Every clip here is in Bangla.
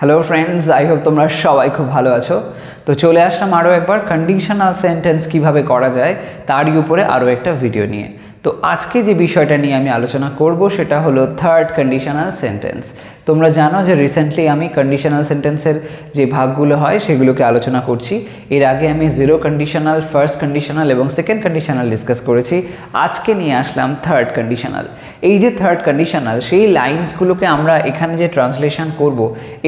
হ্যালো ফ্রেন্ডস, আই হোপ তোমরা সবাই খুব ভালো আছো। তো চলে আসলাম আরও একবার কন্ডিশনাল সেন্টেন্স কিভাবে করা যায় তারই উপরে আরও একটা ভিডিও নিয়ে। তো আজকে যে বিষয়টা নিয়ে আমি আলোচনা করব সেটা হলো থার্ড কন্ডিশনাল সেন্টেন্স। তোমরা জানো যে রিসেন্টলি আমি কন্ডিশনাল সেন্টেন্সের যে ভাগগুলো হয় সেগুলোকে আলোচনা করছি। এর আগে আমি জিরো কন্ডিশনাল, ফার্স্ট কন্ডিশনাল এবং সেকেন্ড কন্ডিশনাল ডিসকাস করেছি। আজকে নিয়ে আসলাম থার্ড কন্ডিশনাল। এই যে থার্ড কন্ডিশনাল, সেই লাইন্সগুলোকে আমরা এখানে যে ট্রান্সলেশন করব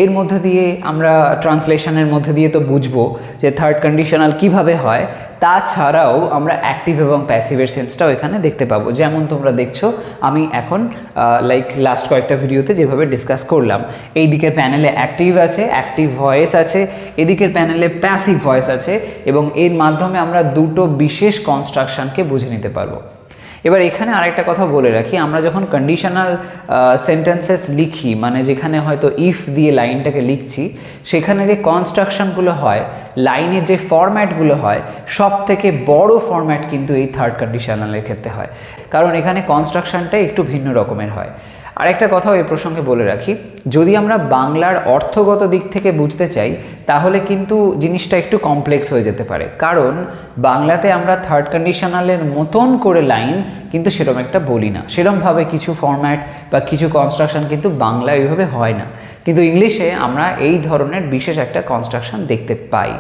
এর মধ্যে দিয়ে আমরা ট্রান্সলেশনের মধ্যে দিয়ে তো বুঝবো যে থার্ড কন্ডিশনাল কিভাবে হয়। তাছাড়াও আমরা অ্যাক্টিভ এবং প্যাসিভের সেন্সটাও এখানে দেখতে পাবো। যেমন তোমরা দেখছো আমি এখন লাস্ট কয়েকটা ভিডিওতে যেভাবে ডিসকাস করলাম, এই দিকের প্যানেলে অ্যাক্টিভ আছে, অ্যাক্টিভ ভয়েস আছে, এদিকের প্যানেলে প্যাসিভ ভয়েস আছে এবং এর মাধ্যমে আমরা দুটো বিশেষ কনস্ট্রাকশনকে বুঝে নিতে পারবো। এবার এখানে আরেকটা কথা বলে রাখি, আমরা যখন কন্ডিশনাল সেন্টেন্সেস লিখি, মানে যেখানে হয়তো ইফ দিয়ে লাইনটাকে লিখছি, সেখানে যে কনস্ট্রাকশনগুলো হয়, লাইনের যে ফরম্যাটগুলো হয়, সব থেকে বড় ফরম্যাট কিন্তু এই থার্ড কন্ডিশনালের ক্ষেত্রে হয়, কারণ এখানে কনস্ট্রাকশনটা একটু ভিন্ন রকমের হয়। আরেকটা কথাও এই প্রসঙ্গে বলে রাখি, যদি আমরা বাংলার অর্থগত দিক থেকে বুঝতে চাই তাহলে কিন্তু জিনিসটা একটু কমপ্লেক্স হয়ে যেতে পারে, কারণ বাংলাতে আমরা থার্ড কন্ডিশনালের মতন করে লাইন কিন্তু সেরকম একটা বলি না, সেরকমভাবে কিছু ফরম্যাট বা কিছু কনস্ট্রাকশন কিন্তু বাংলায় ওইভাবে হয় না, কিন্তু ইংলিশে আমরা এই ধরনের বিশেষ একটা কনস্ট্রাকশন দেখতে পাই।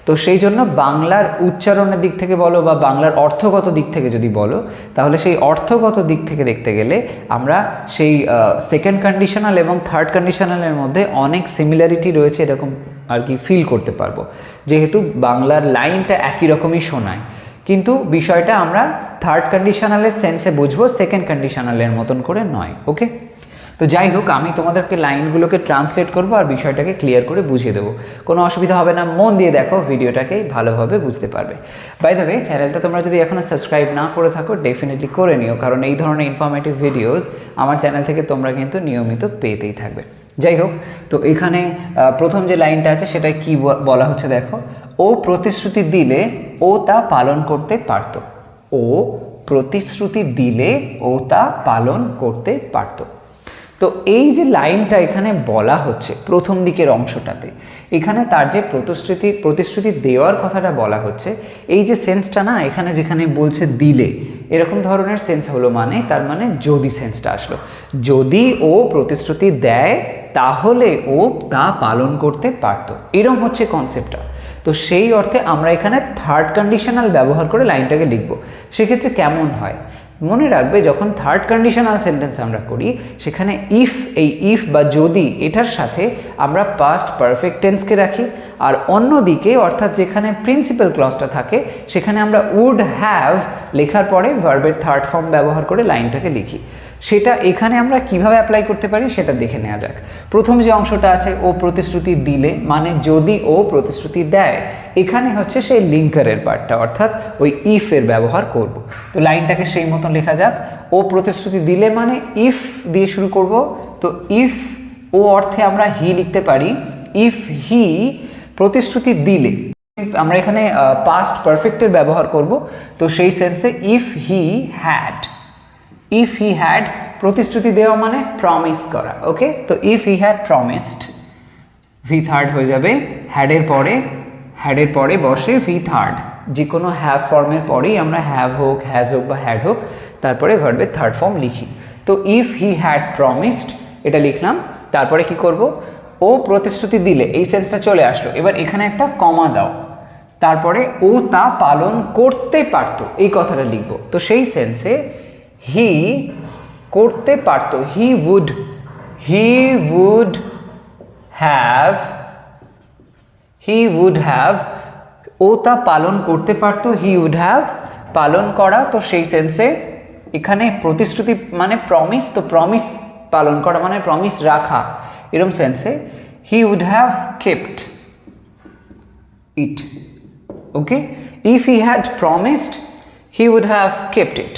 তো সেই জন্য বাংলার উচ্চারণের দিক থেকে বলো বা বাংলার অর্থগত দিক থেকে যদি বলো, তাহলে সেই অর্থগত দিক থেকে দেখতে গেলে আমরা সেই সেকেন্ড কন্ডিশনাল এবং থার্ড কন্ডিশনালের মধ্যে অনেক সিমিলারিটি রয়েছে এরকম আর কি ফিল করতে পারবো, যেহেতু বাংলার লাইনটা একই রকমই শোনায়, কিন্তু বিষয়টা আমরা থার্ড কন্ডিশনালের সেন্সে বুঝবো, সেকেন্ড কন্ডিশনালের মতন করে নয়। ওকে, তো যাই হোক, আমি তোমাদেরকে লাইনগুলোকে ট্রান্সলেট করবো আর বিষয়টাকে ক্লিয়ার করে বুঝিয়ে দেবো, কোনো অসুবিধা হবে না। মন দিয়ে দেখো, ভিডিওটাকে ভালোভাবে বুঝতে পারবে। বাই দ্য ওয়ে, চ্যানেলটা তোমরা যদি এখনও সাবস্ক্রাইব না করে থাকো ডেফিনেটলি করে নিও, কারণ এই ধরনের ইনফরমেটিভ ভিডিওস আমার চ্যানেল থেকে তোমরা কিন্তু নিয়মিত পেতেই থাকবে। যাই হোক, তো এখানে প্রথম যে লাইনটা আছে সেটা কি বলা হচ্ছে দেখো, ও প্রতিশ্রুতি দিলে ও তা পালন করতে পারত। ও প্রতিশ্রুতি দিলে ও তা পালন করতে পারত। তো এই যে লাইনটা এখানে বলা হচ্ছে প্রথম দিকের অংশটাতে, এখানে তার যে প্রতিশ্রুতি দেওয়ার কথাটা বলা হচ্ছে, এই যে সেন্সটা না এখানে যেখানে বলছে দিলে, এরকম ধরনের সেন্স হলো, মানে তার মানে যদি সেন্সটা আসলো, যদি ও প্রতিশ্রুতি দেয় তাহলে ও তা পালন করতে পারতো, এরকম হচ্ছে কনসেপ্টটা। তো সেই অর্থে আমরা এখানে থার্ড কন্ডিশনাল ব্যবহার করে লাইনটাকে লিখব। সেক্ষেত্রে কেমন হয় মনে রাখবে, যখন থার্ড কন্ডিশনাল সেন্টেন্স আমরা করি সেখানে ইফ, এই ইফ বা যদি, এটার সাথে আমরা পাস্ট পারফেক্ট টেন্সকে রাখি, আর অন্যদিকে অর্থাৎ যেখানে প্রিন্সিপাল ক্লজটা থাকে সেখানে আমরা উড হ্যাভ লেখার পরে ভার্বের থার্ড ফর্ম ব্যবহার করে লাইনটাকে লিখি। সেটা এখানে আমরা কিভাবে অ্যাপ্লাই করতে পারি সেটা দেখে নেওয়া যাক। প্রথম যে অংশটা আছে, ও প্রতিশ্রুতি দিলে, মানে যদি ও প্রতিশ্রুতি দেয়, এখানে হচ্ছে সেই লিঙ্কারের পার্টটা, অর্থাৎ ওই ইফের ব্যবহার করব। তো লাইনটাকে সেই মতন লেখা যাক, ও প্রতিশ্রুতি দিলে মানে ইফ দিয়ে শুরু করব। তো ইফ ও অর্থে আমরা হি লিখতে পারি, ইফ হি প্রতিশ্রুতি দিলে, আমরা এখানে পাস্ট পারফেক্টের ব্যবহার করব। তো সেই সেন্সে if he had, if he had প্রতিশ্রুতি দেওয়া মানে প্রমিস করা। ওকে, তো if he had promised, V third হয়ে যাবে, হ্যাডের পরে বসে ভি থার্ড, যে কোনো হ্যাভ ফর্মের পরেই আমরা হ্যাভ হোক, হ্যাজ হোক বা হ্যাড হোক, তারপরে ভার্বের থার্ড ফর্ম লিখি। তো ইফ হি হ্যাড প্রমিসড এটা লিখলাম, তারপরে কি করব, ও প্রতিশ্রুতি দিলে, এই সেন্সটা চলে আসলো। এবার এখানে একটা কমা দাও, তারপরে ও তা পালন করতে পারতো, এই কথাটা লিখব। তো সেই সেন্সে হি করতে পারতো, হি উড হ্যাভ, ও তা পালন করতে পারতো, হি উড হ্যাভ পালন করা। তো সেই সেন্সে এখানে প্রতিশ্রুতি মানে প্রমিস, তো প্রমিস পালন করা মানে প্রমিস রাখা, এরকম সেন্সে he would have kept it. Okay, if he had promised he would have kept it.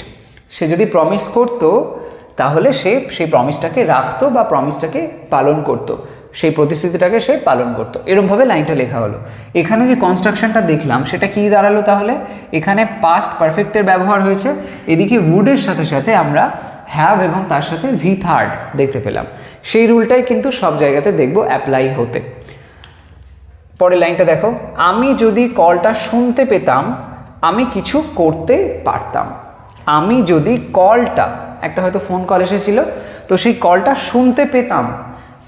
সে যদি প্রমিস করতো তাহলে সে সেই প্রমিসটাকে রাখতো বা প্রমিসটাকে পালন করতো, সেই প্রতিশ্রুতিটাকে সে পালন করতো, এরমভাবে লাইনটা লেখা হলো। এখানে যে কনস্ট্রাকশনটা দেখলাম সেটা কি দাঁড়ালো তাহলে, এখানে পাস্ট পারফেক্টের ব্যবহার হয়েছে, এদিকে উডের সাথে সাথে আমরা হ্যাভ এবং তার সাথে ভি থার্ড দেখতে পেলাম। সেই রুলটাই কিন্তু সব জায়গাতে দেখবো অ্যাপ্লাই হতে। পরের লাইনটা দেখো, আমি যদি কলটা শুনতে পেতাম আমি কিছু করতে পারতাম। আমি যদি কলটা, একটা হয়তো ফোন কল এসেছিল, তো সেই কলটা শুনতে পেতাম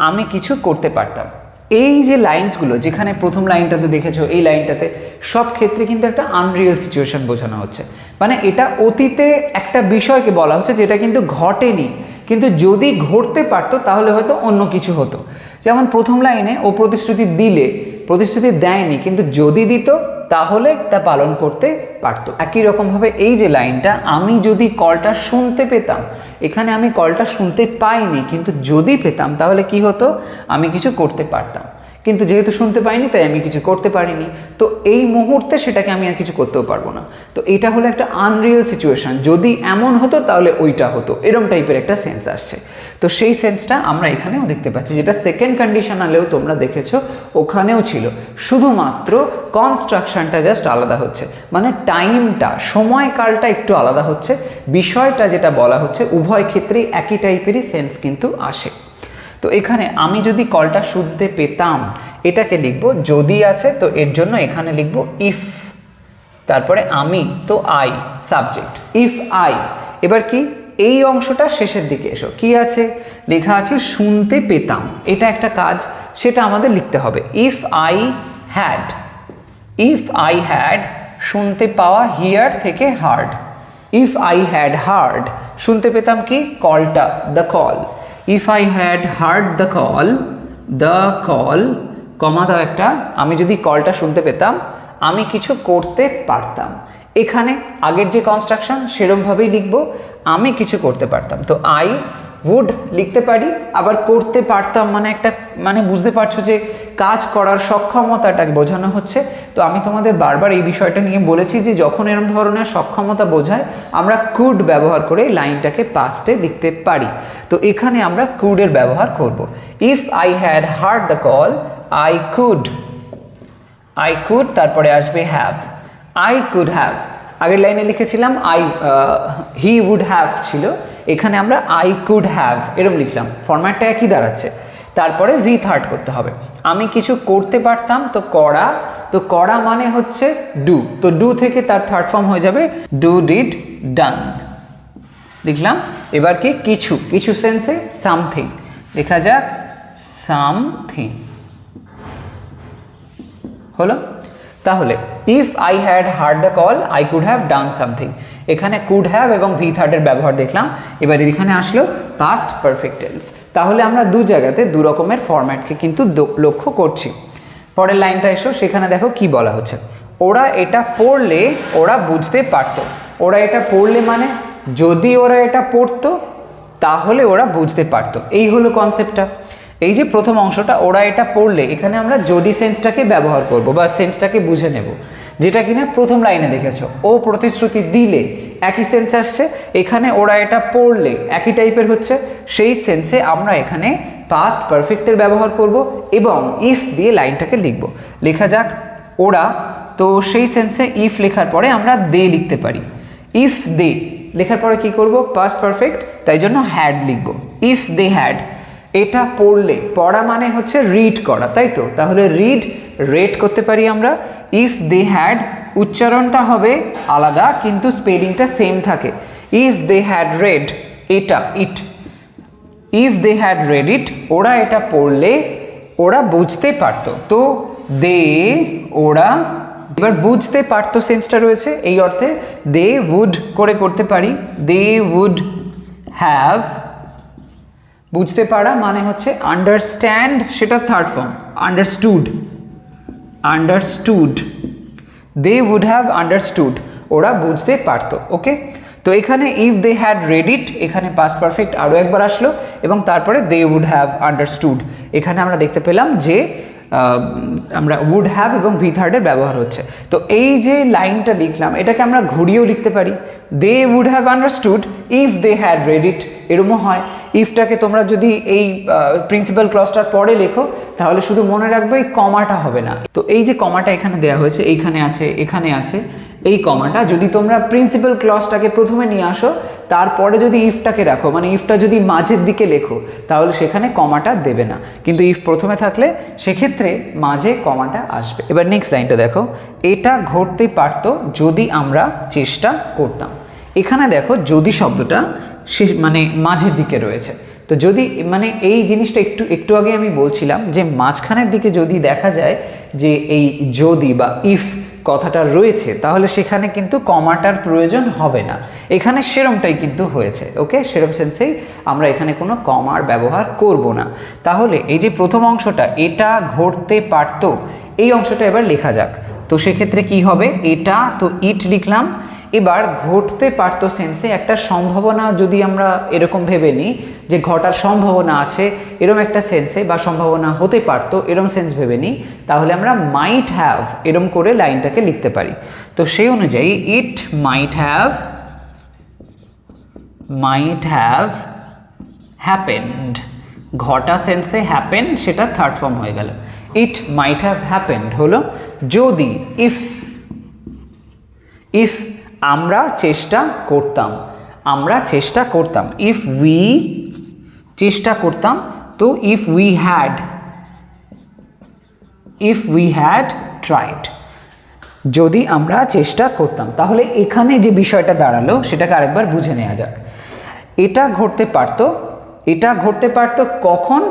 আমি কিছু করতে পারতাম। এই যে লাইনসগুলো, যেখানে প্রথম লাইনটাতে দেখেছো, এই লাইনটাতে সব ক্ষেত্রে কিন্তু একটা আনরিয়েল সিচুয়েশন বোঝানো হচ্ছে। মানে এটা অতীতে একটা বিষয়কে বলা হচ্ছে যেটা কিন্তু ঘটেনি, কিন্তু যদি ঘটতে পারতো তাহলে হয়তো অন্য কিছু হতো। যেমন প্রথম লাইনে ও প্রতিশ্রুতি দিলে, প্রতিশ্রুতি দেয়নি, কিন্তু যদি দিত তাহলে তা পালন করতে পারতো। একই রকমভাবে এই যে লাইনটা, আমি যদি কলটা শুনতে পেতাম, এখানে আমি কলটা শুনতে পাইনি, কিন্তু যদি পেতাম তাহলে কি হতো, আমি কিছু করতে পারতাম। কিন্তু যেহেতু শুনতে পাইনি তাই আমি কিছু করতে পারিনি, তো এই মুহূর্তে সেটাকে আমি আর কিছু করতেও পারবো না। তো এটা হলো একটা আনরিয়েল সিচুয়েশন, যদি এমন হতো তাহলে ওইটা হতো, এরকম টাইপের একটা সেন্স আসছে। তো সেই সেন্সটা আমরা এখানেও দেখতে পাচ্ছি, যেটা সেকেন্ড কন্ডিশনালেও তোমরা দেখেছো, ওখানেও ছিল, শুধুমাত্র কনস্ট্রাকশনটা জাস্ট আলাদা হচ্ছে, মানে টাইমটা, সময়কালটা একটু আলাদা হচ্ছে। বিষয়টা যেটা বলা হচ্ছে উভয় ক্ষেত্রেই একই টাইপেরই সেন্স কিন্তু আসে। তো এখানে আমি যদি কলটা শুনতে পেতাম, এটাকে লিখবো, যদি আছে তো এর জন্য এখানে লিখবো ইফ, তারপরে আমি, তো আই সাবজেক্ট, ইফ আই। এবার কি, এই অংশটা শেষের দিকে এসো, কি আছে, লেখা আছে শুনতে পেতাম, এটা একটা কাজ, সেটা আমাদের লিখতে হবে। If I had, if I had, শুনতে পাওয়া, হিয়ার থেকে heard, if I had heard, শুনতে পেতাম কি, কলটা, the call. If I had heard the call, comma দাও একটা, আমি যদি কলটা শুনতে পেতাম আমি কিছু করতে পারতাম। এখানে আগের যে কনস্ট্রাকশন সেরকমভাবেই লিখবো, আমি কিছু করতে পারতাম। তো আই উড লিখতে পারি, আবার করতে পারতাম মানে একটা, মানে বুঝতে পারছো যে কাজ করার সক্ষমতাটাকে বোঝানো হচ্ছে। তো আমি তোমাদের বারবার এই বিষয়টা নিয়ে বলেছি যে যখন এরকম ধরনের সক্ষমতা বোঝায় আমরা কুড ব্যবহার করে লাইনটাকে পাস্টে লিখতে পারি। তো এখানে আমরা কুডের ব্যবহার করব। If I had heard the call I could, তারপরে আসবে হ্যাভ, আই কুড হ্যাভ। আগের লাইনে লিখেছিলাম হি উড হ্যাভ ছিল, এখানে আমরা আই কুড হ্যাভ এরকম লিখলাম, ফরম্যাটটা একই দাঁড়াচ্ছে। তারপরে ভি থার্ড করতে হবে, আমি কিছু করতে পারতাম, তো করা, তো করা মানে হচ্ছে ডু, তো ডু থেকে তার থার্ড ফর্ম হয়ে যাবে ডু, ডিড, ডান লিখলাম। এবার কি, কিছু, কিছু সেন্সে সামথিং, লেখা যাক সামথিং, হলো। তাহলে if I had heard the call I could have done something, এখানে কুড হ্যাভ এবং ভি থার্ডের ব্যবহার দেখলাম। এবার এখানে আসলো পাস্ট পারফেক্ট টেন্স, তাহলে আমরা দু জায়গাতে দু রকমের ফরম্যাটকে কিন্তু লক্ষ্য করছি। পরের লাইনটা এসো, সেখানে দেখো কি বলা হচ্ছে, ওরা এটা পড়লে ওরা বুঝতে পারতো। ওরা এটা পড়লে মানে যদি ওরা এটা পড়তো তাহলে ওরা বুঝতে পারতো, এই হলো কনসেপ্টটা। এই যে প্রথম অংশটা, ওরা এটা পড়লে, এখানে আমরা যদি সেন্সটাকে ব্যবহার করব বা সেন্সটাকে বুঝে নেব, যেটা কিনা প্রথম লাইনে দেখেছো, ও প্রতিশ্রুতি দিলে একই সেন্স আসছে, এখানে ওরা এটা পড়লে একই টাইপের হচ্ছে, সেই সেন্সে আমরা এখানে পাস্ট পারফেক্টের ব্যবহার করব এবং ইফ দিয়ে লাইনটাকে লিখব। লেখা যাক ওরা, তো সেই সেন্সে ইফ লেখার পরে আমরা দে লিখতে পারি। ইফ দে লেখার পরে কি করব, পাস্ট পারফেক্ট, তাই জন্য হ্যাড লিখব। ইফ দে হ্যাড, এটা পড়লে, পড়া মানে হচ্ছে রিড করা, তাই তো, তাহলে রিড, রেড করতে পারি আমরা। ইফ দে হ্যাড, উচ্চারণটা হবে আলাদা কিন্তু স্পেলিংটা সেম থাকে। ইফ দে হ্যাড রেড, এটা, it. If they had read it, ওরা এটা পড়লে ওরা বুঝতে পারতো, তো দে, ওরা। এবার বুঝতে পারতো সেন্সটা রয়েছে, এই অর্থে দে উড করে করতে পারি, দে উড হ্যাভ। বুঝতে পারা মানে হচ্ছে আন্ডারস্ট্যান্ড, সেটা third form, understood, they would have understood, ওরা বুঝতে পারতো। ওকে, তো এখানে if they had read it, এখানে পাস্ট পারফেক্ট আরও একবার আসলো এবং তারপরে দে উড হ্যাভ আন্ডারস্টুড, এখানে আমরা দেখতে পেলাম যে আমরা উড হ্যাভ এবং ভি থার্ডের ব্যবহার হচ্ছে। তো এই যে লাইনটা লিখলাম এটাকে আমরা ঘুরিয়েও লিখতে পারি, they would have understood if they had read it, এরমও হয়। ইফটাকে তোমরা যদি এই প্রিন্সিপাল ক্লজটার পরে লেখো তাহলে শুধু মনে রাখবে এই কমাটা হবে না। তো এই যে কমাটা এখানে দেওয়া হয়েছে, এইখানে আছে, এখানে আছে, এই কমাটা যদি তোমরা প্রিন্সিপাল ক্লজটাকে প্রথমে নিয়ে আসো, তারপরে যদি ইফটাকে রাখো, মানে ইফটা যদি মাঝের দিকে লেখো, তাহলে সেখানে কমাটা দেবে না। কিন্তু ইফ প্রথমে থাকলে সেক্ষেত্রে মাঝে কমাটা আসবে। এবার নেক্সট লাইনটা দেখো, এটা ঘটতে পারতো যদি আমরা চেষ্টা করতাম। এখানে দেখো যদি শব্দটা মানে মাঝের দিকে রয়েছে। তো যদি মানে এই জিনিসটা একটু আগে আমি বলছিলাম যে মাঝখানের দিকে যদি দেখা যায় যে এই যদি বা ইফ কথাটা রয়েছে, তাহলে সেখানে কিন্তু কমাটার প্রয়োজন হবে না। এখানে সেরমটাই কিন্তু হয়েছে। ওকে, সেরম সেন্সেই আমরা এখানে কোনো কমার ব্যবহার করব না। তাহলে এই যে প্রথম অংশটা, এটা ঘটতে পারতো, এই অংশটা এবার লেখা যাক। তো সেক্ষেত্রে কি হবে, এটা তো ইট লিখলাম। এবার ঘটতে পারতো সেন্সে একটা সম্ভাবনা যদি আমরা এরকম ভেবে নিই যে ঘটার সম্ভাবনা আছে, এরম একটা সেন্সে বা সম্ভাবনা হতে পারতো এরম সেন্স ভেবে নিই, তাহলে আমরা মাইট হ্যাভ এরম করে লাইনটাকে লিখতে পারি। তো সেই অনুযায়ী ইট মাইট হ্যাভ হ্যাপেন্ড, ঘটা সেন্সে হ্যাপেন সেটা থার্ড ফর্ম হয়ে গেল। ইট মাইট হ্যাভ হ্যাপেন্ড হলো যদি, ইফ আমরা চেষ্টা করতাম, ইফ উই চেষ্টা করতাম, তো ইফ উই হ্যাড ট্রাইড, যদি আমরা চেষ্টা করতাম। তাহলে এখানে যে বিষয়টা দাঁড়ালো সেটাকে আরেকবার বুঝে নেওয়া যাক। এটা ঘটতে পারতো কখন,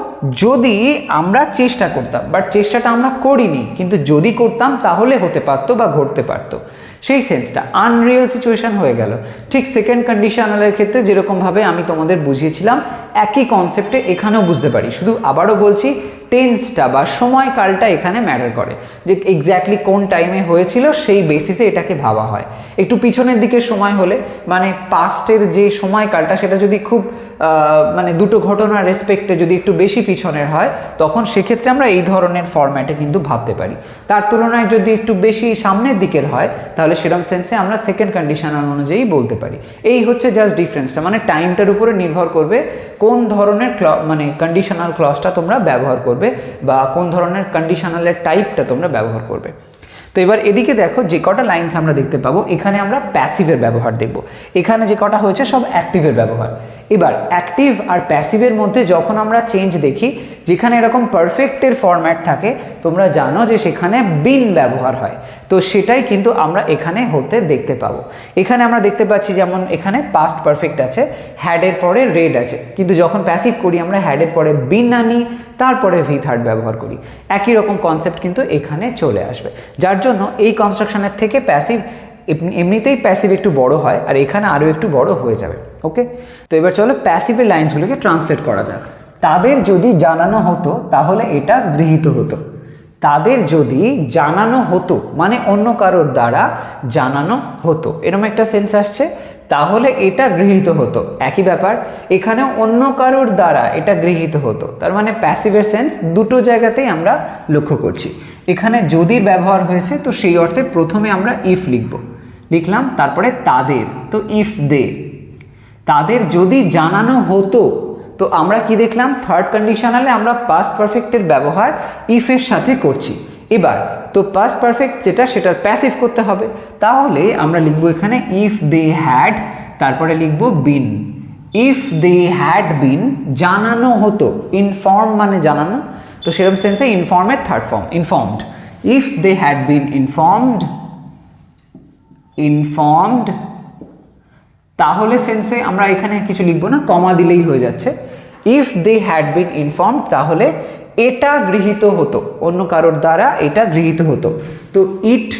যদি আমরা চেষ্টা করতাম, বাট চেষ্টাটা আমরা করিনি, কিন্তু যদি করতাম তাহলে হতে পারতো বা ঘটতে পারতো। সেই সেন্সটা আনরিয়েল সিচুয়েশন হয়ে গেল। ঠিক সেকেন্ড কন্ডিশনালের ক্ষেত্রে যেরকমভাবে আমি তোমাদের বুঝিয়েছিলাম, একই কনসেপ্টে এখানেও বুঝতে পারি। শুধু আবারও বলছি, টেন্সটা বা সময়কালটা এখানে ম্যাটার করে, যে এক্স্যাক্টলি কোন টাইমে হয়েছিল সেই বেসিসে এটাকে ভাবা হয়। একটু পিছনের দিকে সময় হলে, মানে পাস্টের যে সময়কালটা সেটা যদি খুব মানে দুটো ঘটনার রেসপেক্টে যদি একটু বেশি পিছনের হয়, তখন সেক্ষেত্রে আমরা এই ধরনের ফরম্যাটে কিন্তু ভাবতে পারি। তার তুলনায় যদি একটু বেশি সামনের দিকের হয়, তাহলে সেরকম সেন্সে আমরা সেকেন্ড কন্ডিশনাল অনুযায়ী বলতে পারি। এই হচ্ছে জাস্ট ডিফারেন্সটা, মানে টাইমটার উপরে নির্ভর করবে কোন ধরনের মানে কন্ডিশনাল ক্লজটা তোমরা ব্যবহার করবে বা কোন ধরনের কন্ডিশনালের টাইপটা তোমরা ব্যবহার করবে। তো এবার এদিকে দেখো, যে কটা লাইনস আমরা দেখতে পাবো, এখানে আমরা প্যাসিভের ব্যবহার দেখব। এখানে যে কটা হয়েছে সব অ্যাক্টিভের ব্যবহার। এবার অ্যাক্টিভ আর প্যাসিভের মধ্যে যখন আমরা চেঞ্জ দেখি, যেখানে এরকম পারফেক্টের ফরম্যাট থাকে, তোমরা জানো যে সেখানে বিন ব্যবহার হয়। তো সেটাই কিন্তু আমরা এখানে হতে দেখতে পাবো। এখানে আমরা দেখতে পাচ্ছি যেমন এখানে পাস্ট পারফেক্ট আছে, হ্যাডের পরে রেড আছে, কিন্তু যখন প্যাসিভ করি আমরা হ্যাডের পরে বিন আনি, তারপরে ভি থার্ড ব্যবহার করি। একই রকম কনসেপ্ট কিন্তু এখানে চলে আসবে, যার জন্য এই কনস্ট্রাকশনের থেকে প্যাসিভ এমনিতেই প্যাসিভ একটু বড় হয়, আর এখানে আরও একটু বড় হয়ে যাবে। ওকে, তো এবার চলো প্যাসিভের লাইনগুলোকে ট্রান্সলেট করা যাক। তাদের যদি জানানো হতো তাহলে এটা গৃহীত হতো। তাদের যদি জানানো হতো মানে অন্য কারোর দ্বারা জানানো হতো, এরকম একটা সেন্স আসছে, তাহলে এটা গৃহীত হতো। একই ব্যাপার, এখানেও অন্য কারোর দ্বারা এটা গৃহীত হতো। তার মানে প্যাসিভের সেন্স দুটো জায়গাতেই আমরা লক্ষ্য করছি। এখানে যদির ব্যবহার হয়েছে, তো সেই অর্থে প্রথমে আমরা ইফ লিখলাম, তারপরে তাদের, তো ইফ দে। তাদের যদি জানানো হতো, তো আমরা কি দেখলাম, থার্ড কন্ডিশনালে আমরা পাস্ট পারফেক্টের ব্যবহার ইফের সাথে করছি। এবার তো পাস্ট পারফেক্ট যেটা, সেটার প্যাসিভ করতে হবে। তাহলে আমরা লিখবো এখানে ইফ দে হ্যাড, তারপরে লিখবো বিন। ইফ দে হ্যাড বিন জানানো হতো, ইনফর্ম মানে জানানো, তো সেরকম সেন্সে ইনফর্মের third form informed. If they had been informed, তাহলে সেন্সে আমরা এখানে কিছু লিখবো না, কমা দিলেই হয়ে যাচ্ছে। If they had been informed, তাহলে এটা গৃহীত হতো, অন্য কারোর দ্বারা এটা গৃহীত হতো। তো ইট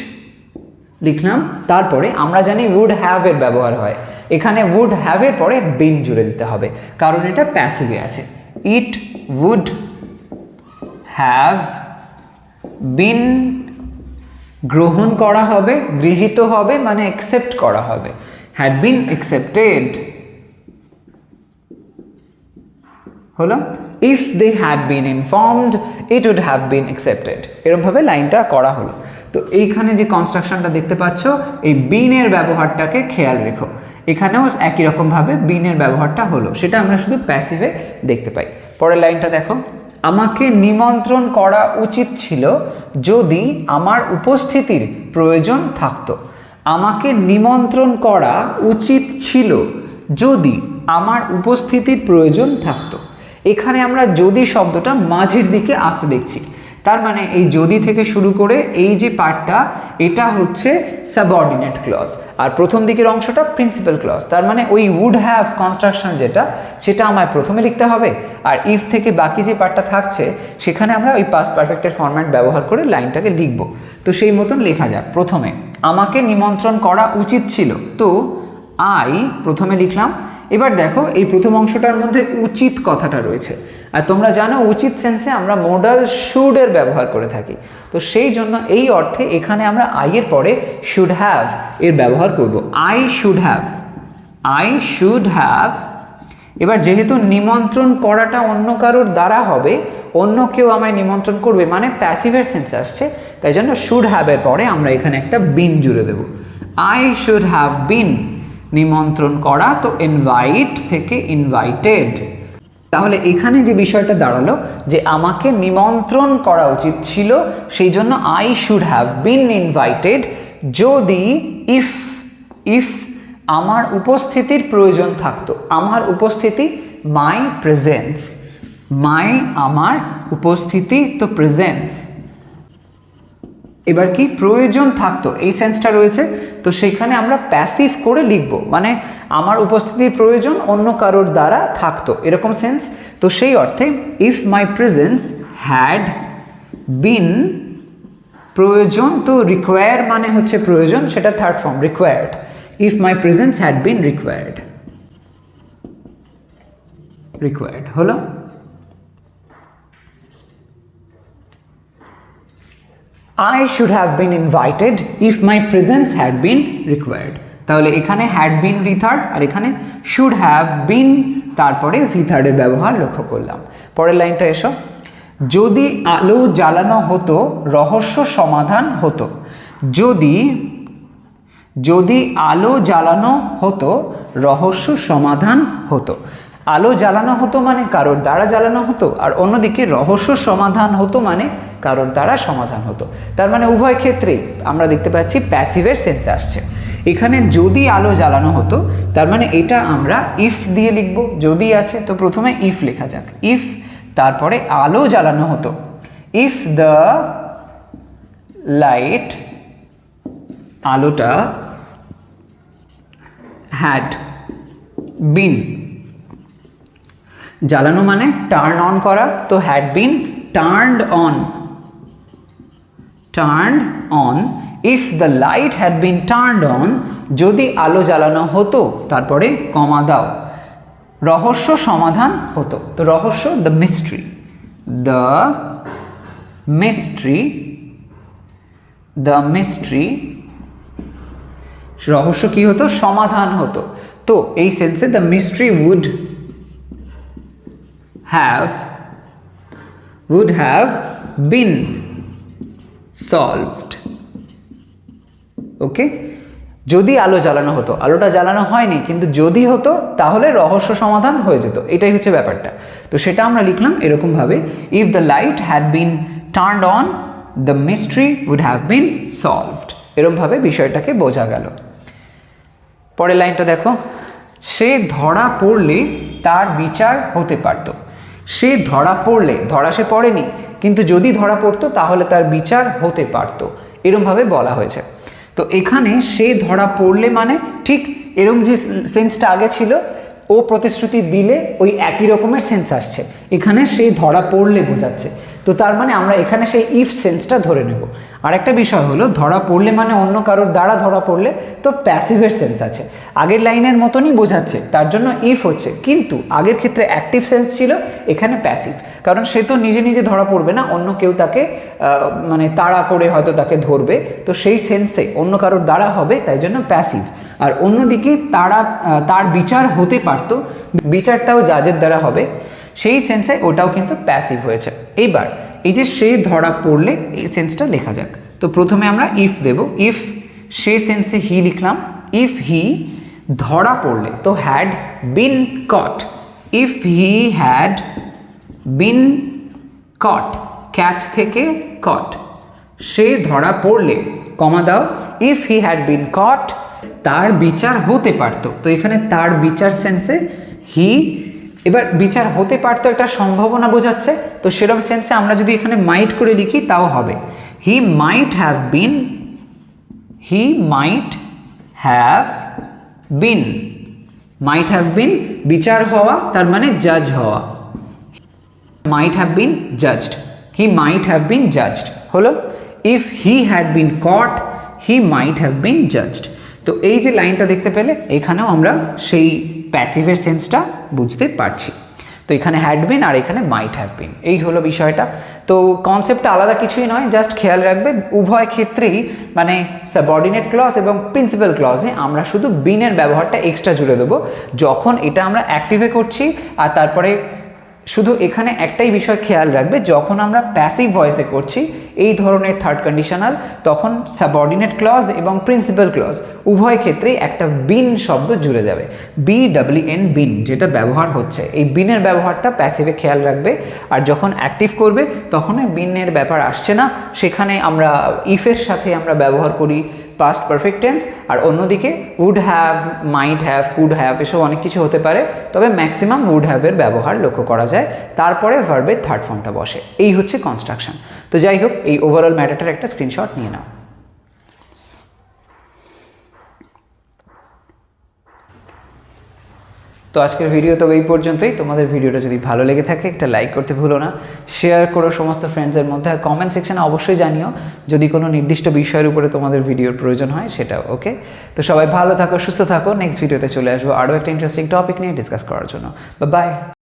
লিখলাম, তারপরে আমরা জানি উড হ্যাভ এর ব্যবহার হয়, এখানে উড হ্যাভ এর পরে বিন জুড়ে দিতে হবে, কারণ এটা প্যাসিভে আছে। ইট উড হ্যাভ বিন, গ্রহণ করা হবে, গৃহীত হবে মানে অ্যাকসেপ্ট করা হবে, had been accepted হলো। if they had been informed it would have been accepted, এরকম ভাবে লাইনটা করা হলো। তো এইখানে যে কনস্ট্রাকশনটা দেখতে পাচ্ছ, এই বিনের ব্যবহারটাকে খেয়াল রেখো, এখানেও একই রকম ভাবে বিনের ব্যবহারটা হলো, সেটা আমরা শুধু প্যাসিভে দেখতে পাই। পরের লাইনটা দেখো, আমাকে নিমন্ত্রণ করা উচিত ছিল যদি আমার উপস্থিতির প্রয়োজন থাকতো। আমাকে নিমন্ত্রণ করা উচিত ছিল যদি আমার উপস্থিতির প্রয়োজন থাকতো। এখানে আমরা যদি শব্দটা মাঝের দিকে আসতে দেখছি, তার মানে এই যদি থেকে শুরু করে এই যে পার্টটা এটা হচ্ছে সাবঅর্ডিনেট ক্লজ, আর প্রথম দিকের অংশটা প্রিন্সিপাল ক্লজ। তার মানে ওই উড হ্যাভ কনস্ট্রাকশন যেটা, সেটা আমায় প্রথমে লিখতে হবে, আর ইফ থেকে বাকি যে পার্টটা থাকছে সেখানে আমরা ওই পাস্ট পারফেক্টের ফরম্যাট ব্যবহার করে লাইনটাকে লিখব। তো সেই মতন লেখা যাক। প্রথমে আমাকে নিমন্ত্রণ করা উচিত ছিল, তো আই প্রথমে লিখলাম। এবার দেখো এই প্রথম অংশটার মধ্যে উচিত কথাটা রয়েছে, আর তোমরা জানো উচিত সেন্সে আমরা মোডাল শুডের ব্যবহার করে থাকি। তো সেই জন্য এই অর্থে এখানে আমরা আই এর পরে শুড হ্যাভ এর ব্যবহার করব। I should have, I should have. এবার যেহেতু নিমন্ত্রণ করাটা অন্য কারোর দ্বারা হবে, অন্য কেউ আমায় নিমন্ত্রণ করবে, মানে প্যাসিভের সেন্সে আসছে, তাই জন্য শুড হ্যাভের পরে আমরা এখানে একটা বিন জুড়ে দেব। আই শুড হ্যাভ বিন নিমন্ত্রণ করা, তো ইনভাইট থেকে ইনভাইটেড। তাহলে এখানে যে বিষয়টা দাঁড়ালো যে আমাকে নিমন্ত্রণ করা উচিত ছিল, সেই জন্য I should have been invited যদি ইফ আমার উপস্থিতির প্রয়োজন থাকতো। আমার উপস্থিতি মাই প্রেজেন্স, আমার উপস্থিতি, তো প্রেজেন্স। এবার কি প্রয়োজন থাকতো এই সেন্সটা রয়েছে, তো সেখানে আমরা প্যাসিভ করে লিখব, মানে আমার উপস্থিতির প্রয়োজন অন্য কারোর দ্বারা থাকতো, এরকম সেন্স। তো সেই অর্থে if my presence had been, প্রয়োজন, তো রিকোয়ার মানে হচ্ছে প্রয়োজন, সেটা third form required. If my presence had been required হলো। I should have been invited if my presence had been required. তাহলে এখানে had been v থার্ড, আর এখানে should have been তারপরে v থার্ডের ব্যবহার লক্ষ্য করলাম। পরের লাইনটা এসো। যদি আলো জ্বালানো হতো রহস্য সমাধান হতো। যদি আলো জ্বালানো হতো রহস্য সমাধান হতো। আলো জ্বালানো হতো মানে কারোর দ্বারা জ্বালানো হতো, আর অন্যদিকে রহস্য সমাধান হতো মানে কারোর দ্বারা সমাধান হতো। তার মানে উভয় ক্ষেত্রেই আমরা দেখতে পাচ্ছি প্যাসিভের সেন্সে আসছে। এখানে যদি আলো জ্বালানো হতো, তার মানে এটা আমরা ইফ দিয়ে লিখব, যদি আছে তো প্রথমে ইফ লেখা যাক। ইফ তারপরে আলো জ্বালানো হতো, ইফ দ্য লাইট, আলোটা, হ্যাড বিন, জ্বালানো মানে টার্ন অন করা, তো had been turned on. If the light had been turned on, যদি আলো জ্বালানো হতো, তারপরে কমা দাও, রহস্য সমাধান হতো। তো রহস্য দ্য মিস্ট্রি, রহস্য কি হতো, সমাধান হতো। তো এই সেন্সে the mystery would have been solved. Okay, যদি আলো জ্বালানো হতো, আলোটা জ্বালানো হয়নি কিন্তু যদি হতো তাহলে রহস্য সমাধান হয়ে যেত, এটাই হচ্ছে ব্যাপারটা। তো সেটা আমরা লিখলাম এরকম ভাবে, if the light had been turned on the mystery would have been solved. এরকম ভাবে বিষয়টাকে বোঝা গেল। পরের লাইনটা দেখো। সে ধরা পড়লে তার বিচার হতে পারত। সে ধরা পড়লে, ধরা সে পড়েনি কিন্তু যদি ধরা পড়তো তাহলে তার বিচার হতে পারত, এরমভাবে বলা হয়েছে। তো এখানে সে ধরা পড়লে মানে ঠিক এরকম যে সেন্সটা আগে ছিল, ও প্রতিশ্রুতি দিলে ওই একই রকমের সেন্স আসছে, এখানে সে ধরা পড়লে বোঝাচ্ছে। তো তার মানে আমরা এখানে সেই ইফ সেন্সটা ধরে নেব। আর একটা বিষয় হলো, ধরা পড়লে মানে অন্য কারোর দ্বারা ধরা পড়লে, তো প্যাসিভের সেন্স আছে, আগের লাইনের মতনই বোঝাচ্ছে, তার জন্য ইফ হচ্ছে। কিন্তু আগের ক্ষেত্রে অ্যাক্টিভ সেন্স ছিল, এখানে প্যাসিভ, কারণ সে তো নিজে নিজে ধরা পড়বে না, অন্য কেউ তাকে মানে তাড়া করে হয়তো তাকে ধরবে, তো সেই সেন্সে অন্য কারোর দ্বারা হবে, তাই জন্য প্যাসিভ। আর অন্যদিকে তার বিচার হতে পারতো, বিচারটাও জাজের দ্বারা হবে, সেই সেন্সে ওটাও কিন্তু প্যাসিভ হয়েছে। এইবার এই যে সে ধরা পড়লে, এই সেন্সটা লেখা যাক। তো প্রথমে আমরা ইফ দেব। ইফ সে সেন্সে হি লিখলাম। ইফ হি ধরা পড়লে, তো had been caught. If he had been caught, catch থেকে কট। সে ধরা পড়লে কমা দাও, ইফ হি হ্যাড বিন কট, তার বিচার হতে পারতো। তো এখানে তার বিচার সেন্সে হি, এবার বিচার হতে পারতো একটা সম্ভাবনা বোঝাচ্ছে, তো সেরকম সেন্সে আমরা যদি এখানে মাইট করে লিখি তাও হবে। He might have been, he might have been, might have been বিচার হওয়া, তার মানে জাজ হওয়া। might have been judged, he might have been judged হলো। if he had been caught he might have been judged। তো এই যে লাইনটা দেখতে পেলে এখানেও আমরা সেই প্যাসিভের সেন্সটা বুঝতে পারছি। তো এখানে হ্যাড বিন আর এখানে মাইট হ্যাভ বিন, এই হলো বিষয়টা। তো কনসেপ্টটা আলাদা কিছুই নয়, জাস্ট খেয়াল রাখবে উভয় ক্ষেত্রেই মানে সাবঅর্ডিনেট ক্লজ এবং প্রিন্সিপাল ক্লজে আমরা শুধু বিনের ব্যবহারটা এক্সট্রা জুড়ে দেবো যখন এটা আমরা অ্যাক্টিভে করছি। আর তারপরে শুধু এখানে একটাই বিষয় খেয়াল রাখবে, যখন আমরা প্যাসিভ ভয়েসে করছি এই ধরনের থার্ড কন্ডিশনাল, তখন সাবঅর্ডিনেট ক্লজ এবং প্রিন্সিপাল ক্লজ উভয় ক্ষেত্রেই একটা বিন শব্দ জুড়ে যাবে। BWN বিন যেটা ব্যবহার হচ্ছে, এই বিনের ব্যবহারটা প্যাসিভে খেয়াল রাখবে। আর যখন অ্যাক্টিভ করবে তখন বিনের ব্যাপার আসছে না, সেখানে আমরা ইফের সাথে আমরা ব্যবহার করি পাস্ট পারফেক্ট টেন্স। আর অন্যদিকে would have, might have, could have এসব অনেক কিছু হতে পারে, তবে ম্যাক্সিমাম উড হ্যাভের ব্যবহার লক্ষ্য করা যায়, তারপরে ভার্বের থার্ড ফর্মটা বসে। এই হচ্ছে কনস্ট্রাকশন। তো যাই হোক, এই ওভারঅল ম্যাটারটার একটা স্ক্রিনশট নিয়ে নাও। তো আজকের ভিডিও তো এই পর্যন্তই। তোমাদের ভিডিওটা যদি ভালো লেগে থাকে একটা লাইক করতে ভুলো না, শেয়ার করো সমস্ত ফ্রেন্ডসের মধ্যে, আর কমেন্ট সেকশনে অবশ্যই জানিও যদি কোনো নির্দিষ্ট বিষয়ের উপরে তোমাদের ভিডিওর প্রয়োজন হয় সেটাও। ওকে, তো সবাই ভালো থাকো, সুস্থ থাকো। নেক্সট ভিডিওতে চলে আসবো আরও একটা ইন্টারেস্টিং টপিক নিয়ে ডিসকাস করার জন্য। বাই।